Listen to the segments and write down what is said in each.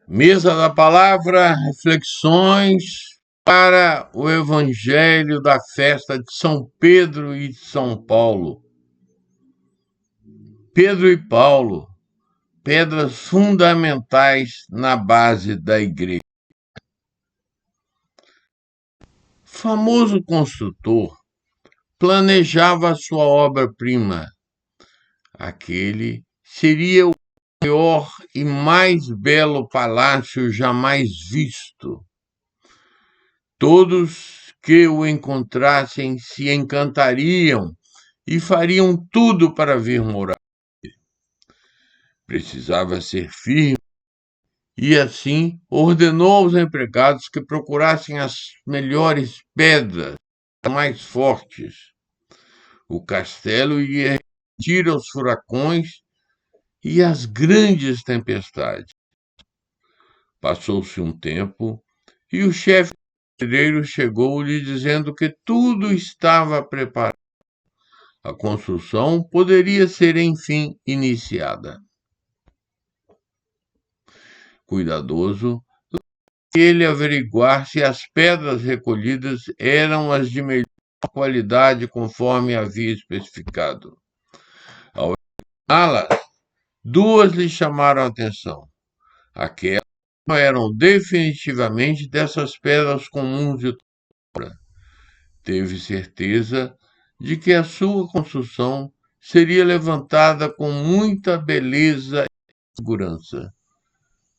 Mesa da Palavra, reflexões para o Evangelho da festa de São Pedro e de São Paulo. Pedro e Paulo, pedras fundamentais na base da igreja. O famoso construtor planejava sua obra-prima. Aquele seria o maior e mais belo palácio jamais visto. Todos que o encontrassem se encantariam e fariam tudo para vir morar. Precisava ser firme e, assim, ordenou aos empregados que procurassem as melhores pedras, as mais fortes. O castelo ia resistir aos furacões e às grandes tempestades. Passou-se um tempo e o chefe do pedreiro chegou lhe dizendo que tudo estava preparado. A construção poderia ser, enfim, iniciada. Cuidadoso, ele averiguar se as pedras recolhidas eram as de melhor qualidade conforme havia especificado. Ao examiná-las, duas lhe chamaram a atenção. Aquelas eram definitivamente dessas pedras comuns de obra. Teve certeza de que a sua construção seria levantada com muita beleza e segurança.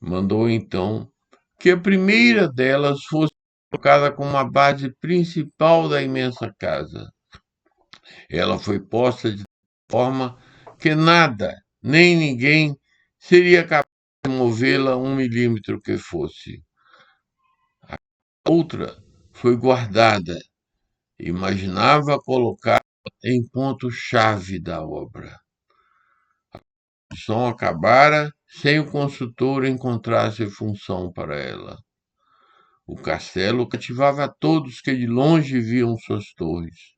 Mandou então que a primeira delas fosse colocada como a base principal da imensa casa. Ela foi posta de forma que nada, nem ninguém, seria capaz de movê-la 1 milímetro que fosse. A outra foi guardada. Imaginava colocá-la em ponto-chave da obra. A construção acabara sem o construtor encontrasse função para ela. O castelo cativava a todos que de longe viam suas torres.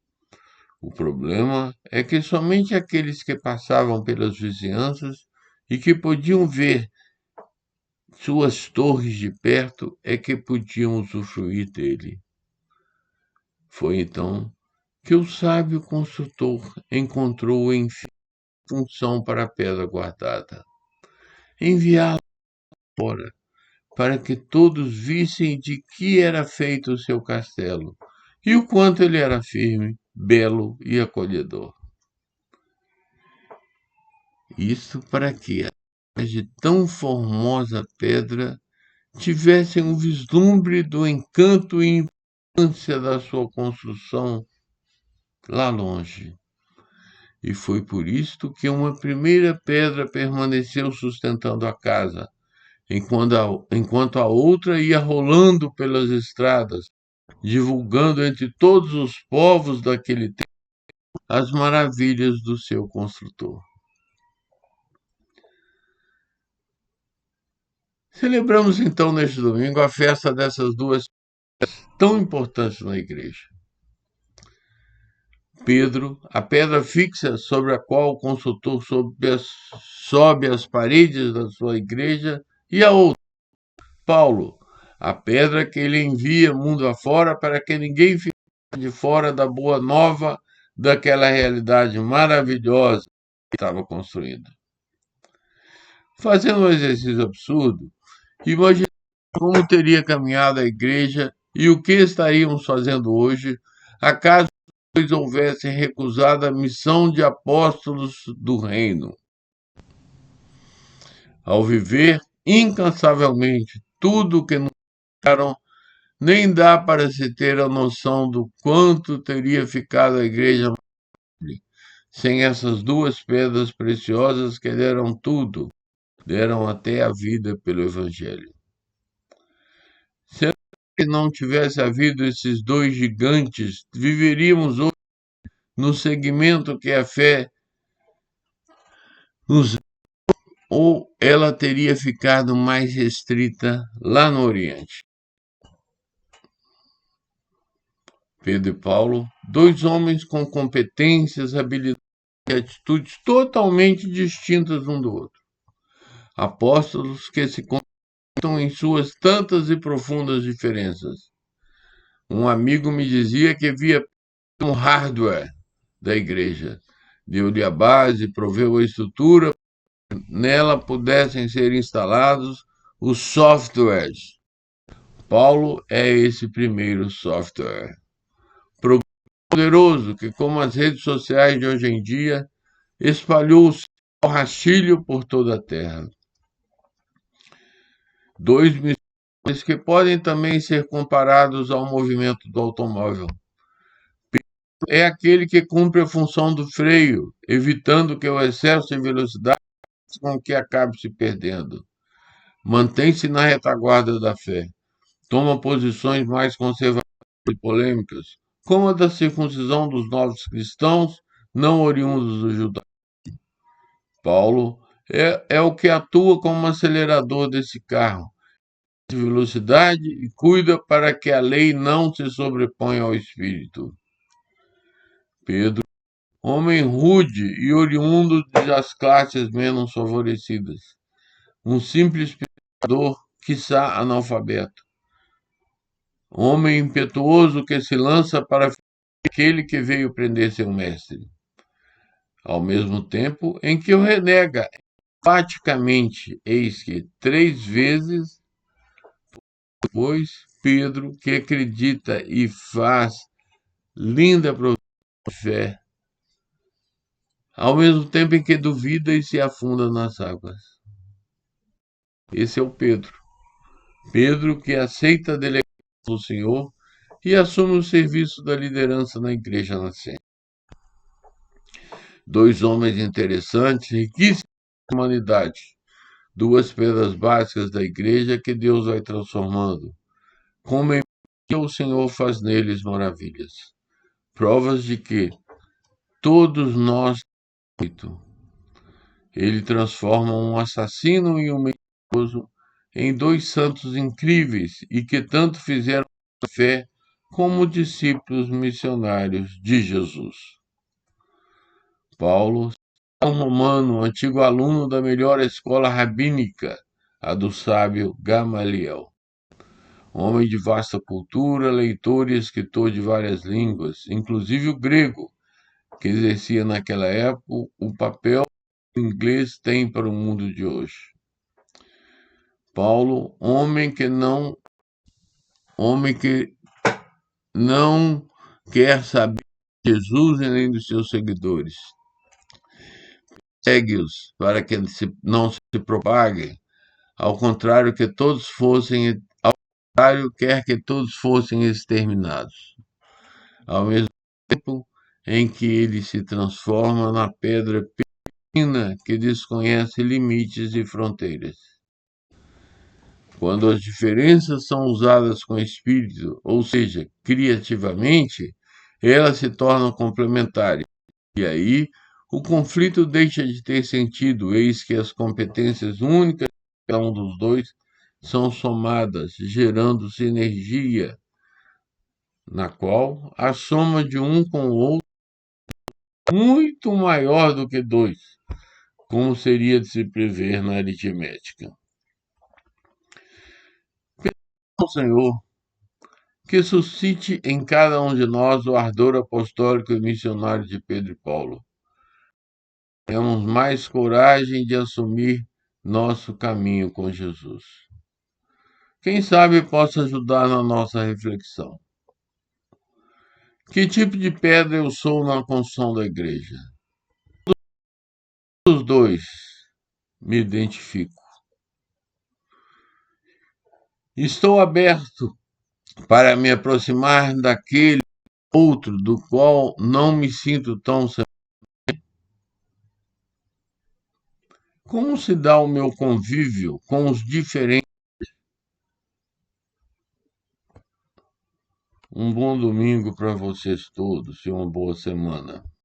O problema é que somente aqueles que passavam pelas vizinhanças e que podiam ver suas torres de perto é que podiam usufruir dele. Foi então que o sábio construtor encontrou, enfim, função para a pedra guardada. Enviá-la fora, para que todos vissem de que era feito o seu castelo e o quanto ele era firme, belo e acolhedor. Isso para que, através de tão formosa pedra, tivessem um vislumbre do encanto e importância da sua construção lá longe. E foi por isto que uma primeira pedra permaneceu sustentando a casa, enquanto a outra ia rolando pelas estradas, divulgando entre todos os povos daquele tempo as maravilhas do seu construtor. Celebramos então neste domingo a festa dessas duas tão importantes na igreja. Pedro, a pedra fixa sobre a qual o construtor sobe as paredes da sua igreja, e a outra, Paulo, a pedra que ele envia mundo afora para que ninguém fique de fora da boa nova daquela realidade maravilhosa que estava construindo. Fazendo um exercício absurdo, imagine como teria caminhado a igreja e o que estaríamos fazendo hoje, acaso eles houvessem recusado a missão de apóstolos do reino. Ao viver incansavelmente tudo o que nos fizeram, nem dá para se ter a noção do quanto teria ficado a igreja sem essas duas pedras preciosas que deram tudo, deram até a vida pelo Evangelho. Se não tivesse havido esses dois gigantes, viveríamos hoje no segmento que a fé nos ou ela teria ficado mais restrita lá no Oriente. Pedro e Paulo, dois homens com competências, habilidades e atitudes totalmente distintas um do outro. Apóstolos que se em suas tantas e profundas diferenças. Um amigo me dizia que via um hardware da igreja. Deu-lhe a base, proveu a estrutura, nela pudessem ser instalados os softwares. Paulo é esse primeiro software. Programa poderoso que, como as redes sociais de hoje em dia, espalhou o seu rastilho por toda a terra. Dois missões que podem também ser comparados ao movimento do automóvel. É aquele que cumpre a função do freio, evitando que o excesso de velocidade com que acabe se perdendo. Mantém-se na retaguarda da fé. Toma posições mais conservadoras e polêmicas, como a da circuncisão dos novos cristãos não oriundos do judaísmo. Paulo é o que atua como acelerador desse carro de velocidade e cuida para que a lei não se sobreponha ao espírito. Pedro, homem rude e oriundo das classes menos favorecidas, um simples pescador, quiçá analfabeto, homem impetuoso que se lança para aquele que veio prender seu mestre, ao mesmo tempo em que o renega enfaticamente, eis que 3 vezes depois, Pedro, que acredita e faz linda fé, ao mesmo tempo em que duvida e se afunda nas águas. Esse é o Pedro. Pedro que aceita a delegação do Senhor e assume o serviço da liderança na igreja nascente. Dois homens interessantes, riquíssimos de humanidade. Duas pedras básicas da igreja que Deus vai transformando. Como em o Senhor faz neles maravilhas. Provas de que todos nós ele transforma um assassino e um mentiroso em dois santos incríveis e que tanto fizeram a fé como discípulos missionários de Jesus. Paulo, um romano, antigo aluno da melhor escola rabínica, a do sábio Gamaliel. Homem de vasta cultura, leitor e escritor de várias línguas, inclusive o grego, que exercia naquela época o papel que o inglês tem para o mundo de hoje. Paulo, homem que não quer saber de Jesus e nem dos seus seguidores. Segue-os para que não se propaguem, ao contrário quer que todos fossem exterminados. Ao mesmo tempo em que ele se transforma na pedra pequena que desconhece limites e fronteiras. Quando as diferenças são usadas com espírito, ou seja, criativamente, elas se tornam complementares. E aí, o conflito deixa de ter sentido, eis que as competências únicas de cada um dos dois são somadas, gerando sinergia, na qual a soma de um com o outro é muito maior do que dois, como seria de se prever na aritmética. O Senhor que suscite em cada um de nós o ardor apostólico e missionário de Pedro e Paulo. Temos mais coragem de assumir nosso caminho com Jesus. Quem sabe possa ajudar na nossa reflexão. Que tipo de pedra eu sou na construção da igreja? Os dois me identifico. Estou aberto para me aproximar daquele outro do qual não me sinto tão semelhante. Como se dá o meu convívio com os diferentes? Um bom domingo para vocês todos e uma boa semana.